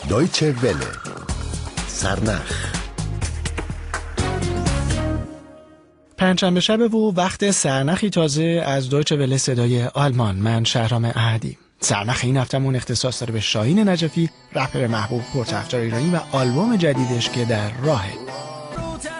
دویچه وله سرنخ. پنجشنبه شب و وقت سرنخی تازه از دویچه وله صدای آلمان. من شهرام احدی. سرنخ این هفتمون اختصاص داره به شاهین نجفی، رپر محبوب پرطرفدار ایرانی و آلبوم جدیدش که در راهه.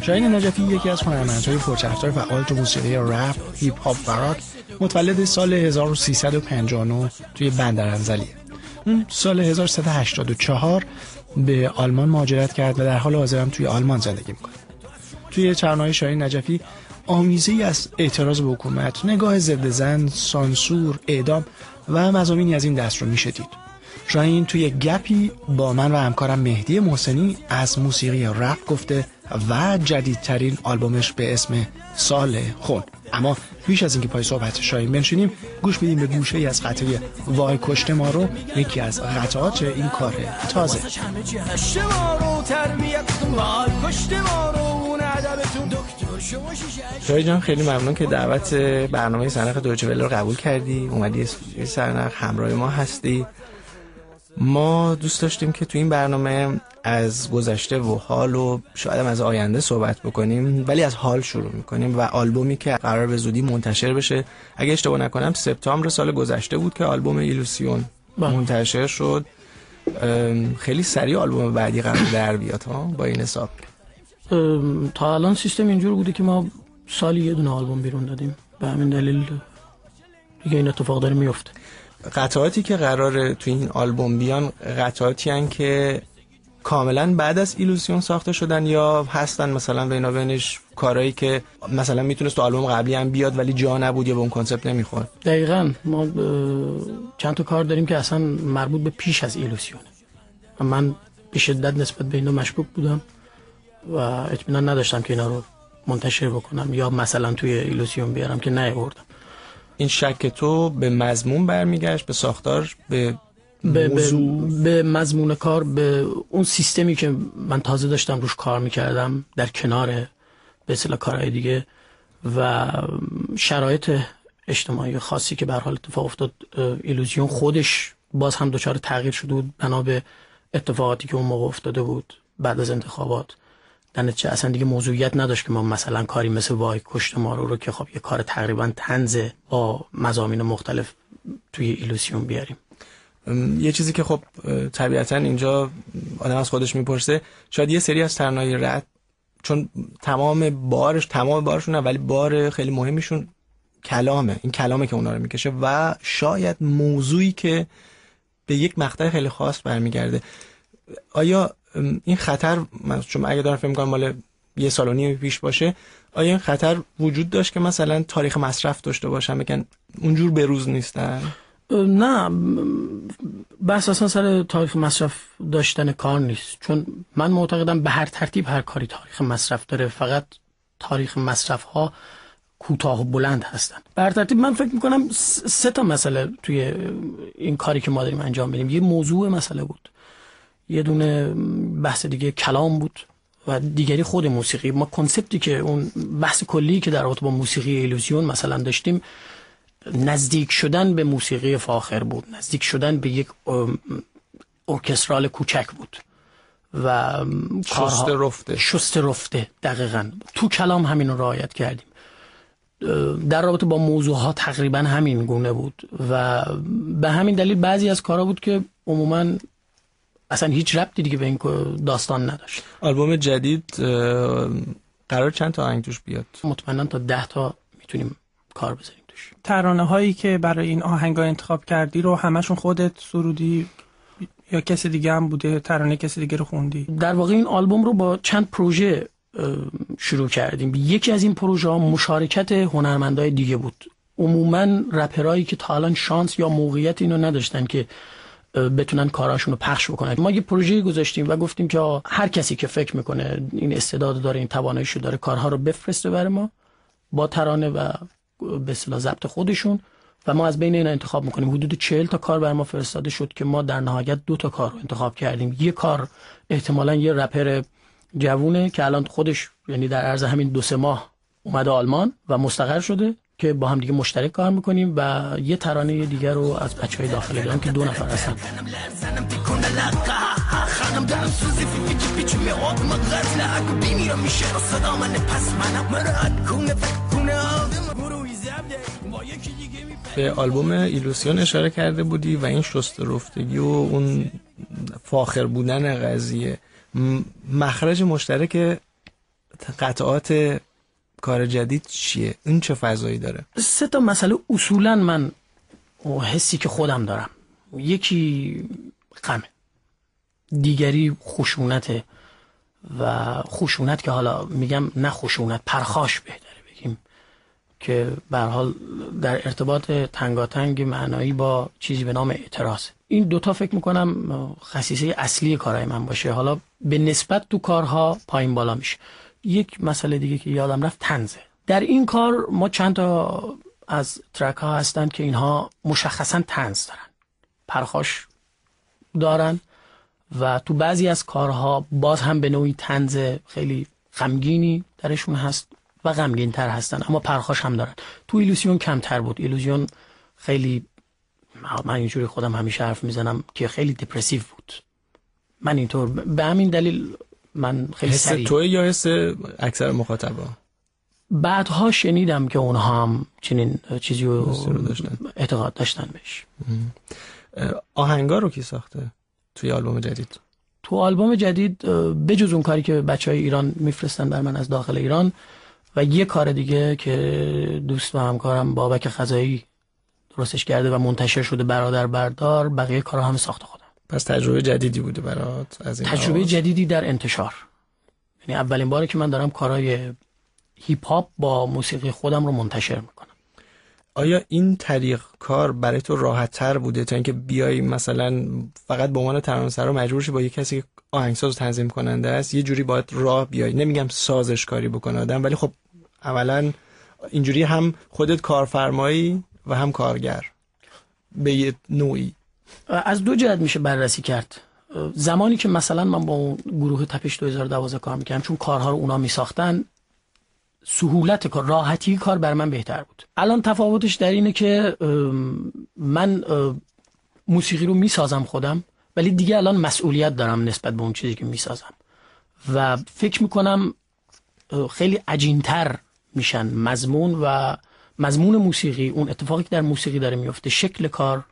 شاهین نجفی یکی از هنرمندهای پرطرفدار فعال تو موسیقی رپ، هیپ هاپ و راک، متولد سال 1359 توی بندرانزلیه. اون سال 1384 به آلمان مهاجرت کرد و در حال حاضر هم توی آلمان زندگی میکنه. توی ترانه‌های شاهین نجفی آمیزه‌ای از اعتراض به حکومت، نگاه ضد زن، سانسور، اعدام و مضامینی از این دست رو میشه دید. شاهین توی گپی با من و همکارم مهدی محسنی از موسیقی رپ گفته و جدیدترین آلبومش به اسم سال خون. اما پیش از اینکه پای صحبت شاهین بنشینیم، گوش بدیم به گوشه‌ای از قطعه وای کشته ما رو، یکی از قطعات این کار تازه. شاهین جان خیلی ممنون که دعوت برنامه سرنخ دویچه وله رو قبول کردی، اومدی سرنخ همراه ما هستی. ما دوست داشتیم که تو این برنامه از گذشته و حال و شاید از آینده صحبت بکنیم، ولی از حال شروع میکنیم و آلبومی که قرار به زودی منتشر بشه، اگه اشتباه نکنم سپتامبر سال گذشته بود که آلبوم ایلوسیون منتشر شد. خیلی سریع آلبوم بعدی قرار در بیاد ها با این حساب. تا الان سیستم اینجور بوده که ما سالی یه دونه آلبوم بیرون دادیم، به همین دلیل دیگه این اتفاق داره میفته. قطعاتی که قراره تو این آلبوم بیان قطعاتی هن که کاملا بعد از ایلوسیون ساخته شدن یا هستن مثلا بینابینش کارهایی که مثلا میتونست تو آلبوم قبلی هم بیاد ولی جا نبود یا به اون کانسپت نمیخورد؟ دقیقاً ما چند تا کار داریم که اصلا مربوط به پیش از ایلوسیونه. من به شدت نسبت به اینا مشکوک بودم و اطمینان نداشتم که اینا رو منتشر بکنم یا مثلا توی ایلوسیون بیارم که نیاوردم. این شک تو به مضمون برمیگشت، به ساختار، به مضمون کار، به اون سیستمی که من تازه داشتم روش کار میکردم در کنار به اصطلاح کارهای دیگه و شرایط اجتماعی خاصی که به هر حال اتفاق افتاد. ایلوزیون خودش باز هم دچار تغییر شده بود بنا به اتفاقاتی که اون موقع افتاده بود بعد از انتخابات. در نتیجه اصلا دیگه موضوعیت نداشت که ما مثلا کاری مثل وای کشته ما رو که خب یه کار تقریبا طنز با مضامین مختلف توی ایلوسیون بیاریم. یه چیزی که خب طبیعتا اینجا آدم از خودش میپرسه، شاید یه سری از ترانه‌های رپ چون تمام بارشون نه ولی بار خیلی مهمیشون کلامه، این کلامه که اونا رو میکشه و شاید موضوعی که به یک مقطع خیلی خاص برمیگرده. آیا این خطر، چون اگه دارم فکر می‌کنم مال یه سال و نیم پیش باشه، آیا این خطر وجود داشت که مثلا تاریخ مصرف داشته باشن بگن اونجور بروز نیستن؟ نه، بحث اصلا سر تاریخ مصرف داشتن کار نیست، چون من معتقدم به هر ترتیب هر کاری تاریخ مصرف داره، فقط تاریخ مصرف ها کوتاه و بلند هستن. به هر ترتیب من فکر میکنم 3 تا مسئله توی این کاری که ما داریم انجام بدیم. یه موضوع مسئله بود، یه دونه بحث دیگه کلام بود و دیگری خود موسیقی. ما کنسپتی که اون بحث کلی که در رابطه با موسیقی ایلوزیون مثلا داشتیم نزدیک شدن به موسیقی فاخر بود، نزدیک شدن به یک ارکسترال کوچک بود و شسته رفته. دقیقاً تو کلام همین رو رعایت کردیم. در رابطه با موضوعها تقریبا همین گونه بود و به همین دلیل بعضی از کارها بود که عموماً اصلا هیچ ربطی دیگه به این داستان نداشت. آلبوم جدید قرار چند تا آهنگ توش بیاد؟ مطمئنا تا 10 تا میتونیم کار بذاریم توش. ترانه هایی که برای این آهنگا انتخاب کردی رو همشون خودت سرودی یا کسی دیگه هم بوده ترانه کسی دیگه رو خوندی؟ در واقع این آلبوم رو با چند پروژه شروع کردیم. یکی از این پروژه ها مشارکت هنرمندای دیگه بود. عموما رپرایی که تا الان شانس یا موقعیت اینو نداشتن که بتونن کاراشون رو پخش بکنن. ما یه پروژه گذاشتیم و گفتیم که هر کسی که فکر میکنه این استعداد داره، این تواناییشو داره، کارها رو بفرسته برای ما با ترانه و به اصطلاح ضبط خودشون و ما از بین اینا انتخاب میکنیم. حدود 40 تا کار برای ما فرستاده شد که ما در نهایت 2 تا کار رو انتخاب کردیم. یه کار احتمالاً یه رپر جوونه که الان خودش یعنی در عرض همین 2-3 ماه اومده آلمان و مستقر شده که با هم دیگه مشترک کار میکنیم و یه ترانه دیگر رو از بچهای داخل ایران که 2 نفر هستن. به آلبوم ایلوسیون اشاره کرده بودی و این شست رفتگی و اون فاخر بودن قضیه، مخرج مشترک قطعات کار جدید چیه؟ این چه فضایی داره؟ 3 تا مسئله اصولا من حسی که خودم دارم، یکی غمه، دیگری خشونته و خشونت که حالا میگم نه خشونت، پرخاش بهتره بگیم، که به هر حال در ارتباط تنگاتنگ معنایی با چیزی به نام اعتراض. این 2 تا فکر میکنم خصیصه اصلی کارهای من باشه. حالا به نسبت تو کارها پایین بالا میشه. یک مسئله دیگه که یادم رفت طنزه. در این کار ما چند تا از ترک ها هستن که اینها مشخصا طنز دارن، پرخاش دارن و تو بعضی از کارها باز هم به نوعی طنز خیلی غمگینی درشون هست و غمگین تر هستن، اما پرخاش هم دارن. تو ایلوسیون کمتر بود. ایلوسیون خیلی، من اینجوری خودم همیشه حرف میزنم که خیلی دپرسیو بود. من اینطور به همین دلیل من خیلی حس توی یا حس اکثر مخاطبا؟ بعدها شنیدم که اونها هم چنین چیزی رو اعتقاد داشتن بهش. آهنگا رو کی ساخته توی آلبوم جدید؟ تو آلبوم جدید بجز اون کاری که بچهای ایران میفرستن بر من از داخل ایران و یه کار دیگه که دوست و همکارم بابک خزایی درستش کرده و منتشر شده، برادر بردار، بقیه کارها هم ساخته خودم. پس تجربه جدیدی بوده برات از این؟ تجربه جدیدی در انتشار، یعنی اولین باره که من دارم کارهای هیپ هاپ با موسیقی خودم رو منتشر میکنم. آیا این طریق کار برای تو راحت تر بوده تا اینکه بیای مثلا فقط به عنوان ترانه‌سرا مجبور شی با یه کسی که آهنگساز و تنظیم کننده است یه جوری باید راه بیای؟ نمیگم سازش کاری بکنه آدم، ولی خب اولا اینجوری هم خودت کارفرمایی و هم کارگر به یه نوعی. از 2 جهت میشه بررسی کرد. زمانی که مثلا من با اون گروه تپش 2012 کار میکردم، چون کارها رو اونا میساختن، سهولت کار، راحتی کار بر من بهتر بود. الان تفاوتش در اینه که من موسیقی رو میسازم خودم، ولی دیگه الان مسئولیت دارم نسبت به اون چیزی که میسازم و فکر میکنم خیلی عجین‌تر میشن مضمون موسیقی، اون اتفاقی که در موسیقی داره میفته، شکل کار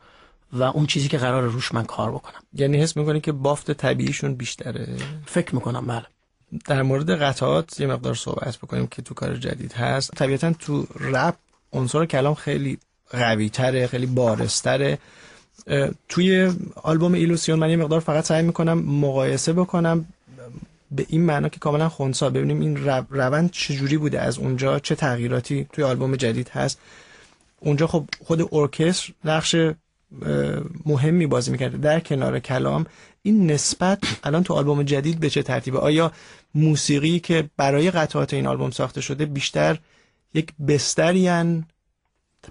و اون چیزی که قرار روش من کار بکنم. یعنی حس میکنی که بافت طبیعیشون بیشتره؟ فکر میکنم بله. در مورد قطعات یه مقدار صحبت بکنیم که تو کار جدید هست. طبیعتا تو رپ عنصر کلام خیلی قوی تره، خیلی بارزتره. توی آلبوم ایلوسیون من یه مقدار فقط سعی میکنم مقایسه بکنم به این معنا که کاملا خنثی ببینیم این روند چجوری بوده از اونجا، چه تغییراتی توی آلبوم جدید هست. اونجا خب خود ارکستر نقش مهمی بازی میکرده در کنار کلام. این نسبت الان تو آلبوم جدید به چه ترتیبه؟ آیا موسیقی که برای قطعات این آلبوم ساخته شده بیشتر یک بسترین،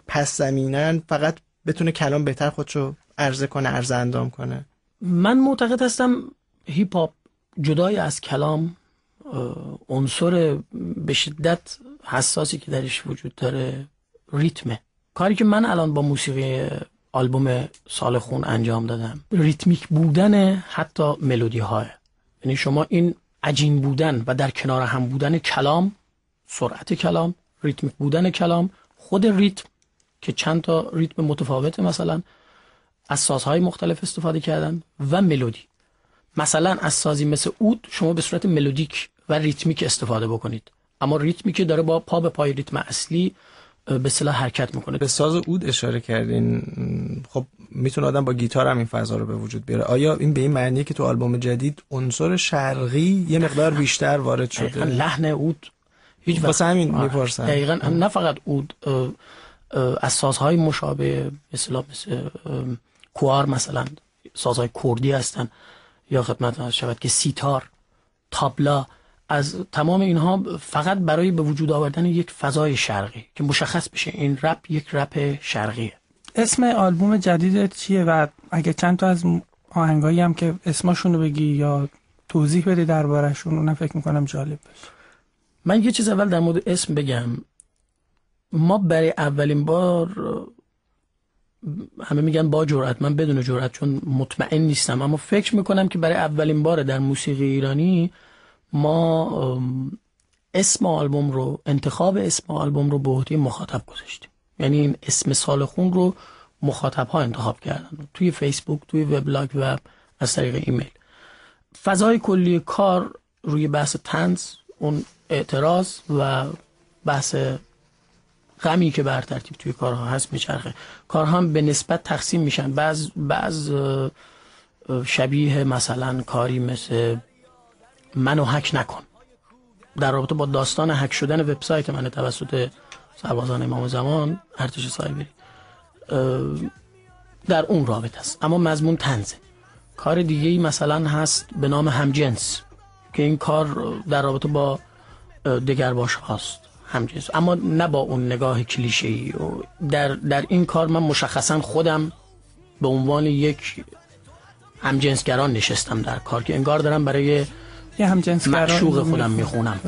پس زمینن، فقط بتونه کلام بهتر خودشو عرضه اندام کنه؟ من معتقد هستم هیپ هاپ جدای از کلام عنصر به شدت حساسی که درش وجود داره ریتمه. کاری که من الان با موسیقی آلبوم سال خون انجام دادم ریتمیک بودن حتی ملودی های، یعنی شما این عجین بودن و در کنار هم بودن کلام، سرعت کلام، ریتمیک بودن کلام، خود ریتم که چند تا ریتم متفاوته مثلا از سازهای مختلف استفاده کردن و ملودی. مثلا از سازی مثل عود شما به صورت ملودیک و ریتمیک استفاده بکنید، اما ریتمی که داره با پا به پای ریتم اصلی به اصطلاح حرکت میکنه. به ساز عود اشاره کردین، خب میتونه آدم با گیتار هم این فضا رو به وجود بیاره. آیا این به این معنیه که تو آلبوم جدید عنصر شرقی یه مقدار بیشتر وارد شده؟ لحن عود هیچ وقت واسه همین میپرسم. دقیقاً نه فقط عود، از سازهای مشابه مثل کوار مثلا، سازهای کردی هستن، یا خدمت شود که سیتار، تابلا، از تمام اینها فقط برای به وجود آوردن یک فضای شرقی که مشخص بشه این رپ یک رپ شرقیه. اسم آلبوم جدیدت چیه و اگه چند تا از آهنگایی هم که اسمشون رو بگی یا توضیح بده درباره‌شون، اونم فکر میکنم جالب بشه. من یه چیز اول در مورد اسم بگم. ما برای اولین بار، همه میگن با جرأت، من بدون جرأت چون مطمئن نیستم، اما فکر میکنم که برای اولین بار در موسیقی ایرانی ما اسم آلبوم رو، انتخاب اسم آلبوم رو به عهده مخاطب گذاشتیم. یعنی این اسم سالخون رو مخاطب ها انتخاب کردن توی فیسبوک، توی وبلاگ و از طریق ایمیل. فضای کلی کار روی بحث طنز، اون اعتراض و بحث غمی که بر ترتیب توی کارها هست میچرخه. کارها هم به نسبت تقسیم میشن، بعض شبیه مثلا کاری مثل منو هک نکن در رابطه با داستان هک شدن وبسایت من توسط سربازان امام زمان، ارتش سایبری، در اون رابطه است، اما مضمون طنزه. کار دیگه‌ای مثلا هست به نام همجنس که این کار در رابطه با دگرباش هاست، همجنس، اما نه با اون نگاه کلیشه‌ای. در این کار من مشخصا خودم به عنوان یک همجنسگران نشستم در کار که انگار دارم برای یه همجنسگران معشوق خودم میخونم،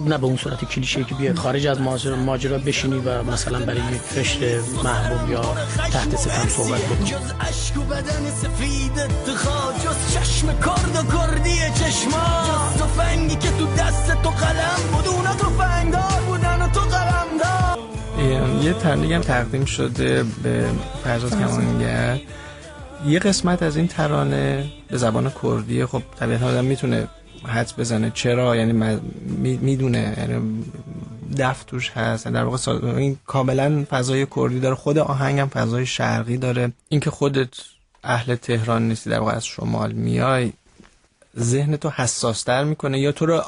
نه به اون صورت کلیشه‌ای که بیاد خارج از ماجرا بشینی و مثلا برای یک فرشت محبوب یا تحت ستم صحبت بکنی. جز اشک و بدن سفید اتخاذ، جز چشم کرد و کردی چشما، جز تفنگی که تو دست تو قلم بود، اونا تفنگدار بودن و تو قلمدار. یه ترانه هم تقدیم شده به فرزاد کمانگر. یه قسمت از این ترانه به زبان کردی، خب طبیعتا آدم میتونه حدس بزنه چرا، یعنی میدونه، یعنی دف توش هست، در واقع این کاملا فضای کردی داره، خود آهنگم فضای شرقی داره. اینکه خودت اهل تهران نیستی، در واقع از شمال میای، ذهنتو حساس‌تر میکنه یا تو رو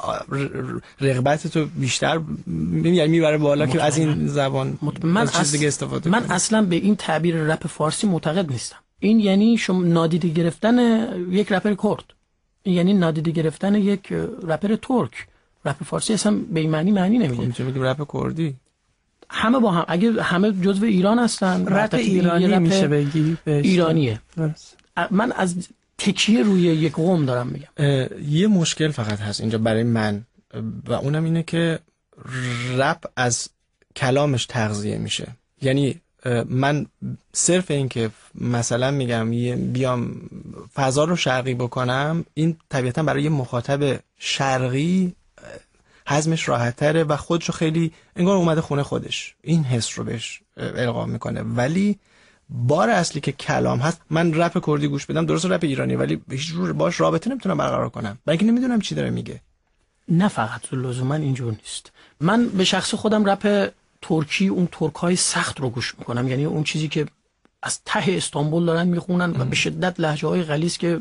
رغبتتو بیشتر میبره بالا که از این زبان از چیز دیگه استفاده کنی؟ من اصلا به این تعبیر رپ فارسی معتقد نیستم. این یعنی شما نادیده گرفتن یک رپر کرد، یعنی نادیده گرفتن یک رپر ترک. رپ فارسی اصلا به این معنی نمیده. میتونی بگی رپ کردی. همه با هم، اگه همه جزو ایران هستن، رپ ایرانی میشه بگی، ایرانیه. من از تکیه روی یک قوم دارم میگم. یه مشکل فقط هست اینجا برای من و اونم اینه که رپ از کلامش تغذیه میشه. یعنی من صرف این که مثلا میگم بیام فضا رو شرقی بکنم، این طبیعتا برای یه مخاطب شرقی هضمش راحت تره و خودشو خیلی انگار اومده خونه خودش، این حس رو بهش القا میکنه. ولی بار اصلی که کلام هست، من رپ کردی گوش بدم، درست رپ ایرانی، ولی هیچ جور باش رابطه نمیتونم برقرار کنم، برای اینکه نمیدونم چی داره میگه. نه فقط لزوما اینجور نیست. من به شخص خودم رپ ترکی، اون ترکای سخت رو گوش میکنم، یعنی اون چیزی که از ته استانبول دارن میخونن و به شدت لهجه‌های غلیظ که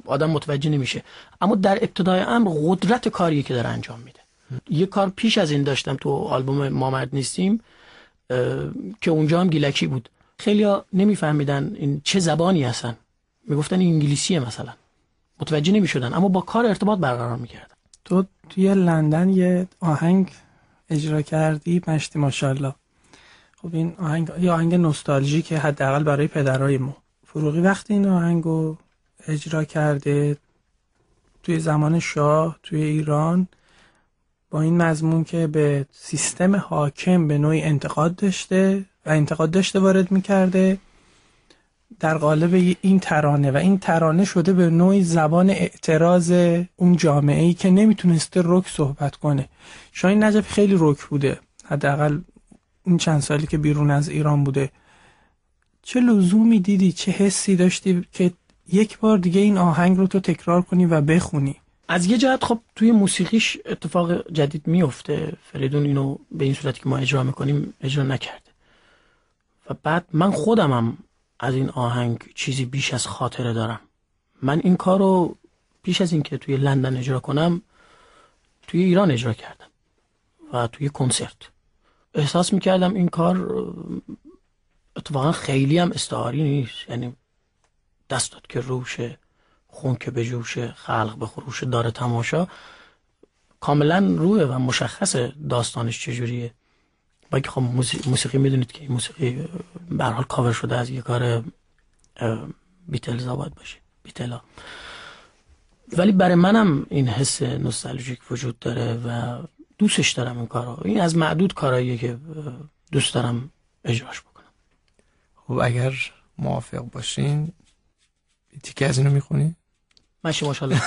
آدم متوجه نمیشه، اما در ابتدای امر قدرت کاری که داره انجام میده. یه کار پیش از این داشتم تو آلبوم ما مرد نیستیم که اونجا هم گیلکی بود، خیلیا نمیفهمیدن این چه زبانی هستن، میگفتن این انگلیسیه مثلا، متوجه نمیشدن، اما با کار ارتباط برقرار میکردن. تو توی لندن یه آهنگ اجرا کردی، مشتی ماشاءالله. خب این آهنگ یه آهنگ نوستالژیکه، حداقل برای پدرای ما. فروغی وقتی این آهنگو اجرا کرده توی زمان شاه توی ایران، با این مضمون که به سیستم حاکم به نوعی انتقاد داشته وارد میکرده در قالب این ترانه، و این ترانه شده به نوعی زبان اعتراض اون جامعه‌ای که نمیتونسته رک صحبت کنه. شاهین نجفی خیلی رک بوده، حداقل این چند سالی که بیرون از ایران بوده. چه لزومی دیدی، چه حسی داشتی که یک بار دیگه این آهنگ رو تو تکرار کنی و بخونی؟ از یه جهت خب توی موسیقیش اتفاق جدید میفته، فریدون اینو به این صورتی که ما اجرا میکنیم اجرا نکرده و بعد من خودمم از این آهنگ چیزی بیش از خاطره دارم. من این کار رو پیش از این که توی لندن اجرا کنم توی ایران اجرا کردم و توی کنسرت احساس میکردم این کار اتفاقا خیلی هم استعاری نیست، یعنی دست داد که روشه، خون که به جوشه، خلق به خروشه، داره تماشا، کاملا روه و مشخص داستانش چجوریه. با که خب موسیقی میدونید که موسیقی به هر حال کاور شده از یه کار بیتلز آباد باشه، بیتلا، ولی برای منم این حس نوستالژیک وجود داره و دوستش دارم این کارو. این از معدود کارهاییه که دوست دارم اجراش بکنم. خب اگر موافق باشین تیکه از اینو میخونی؟ ماشاءالله.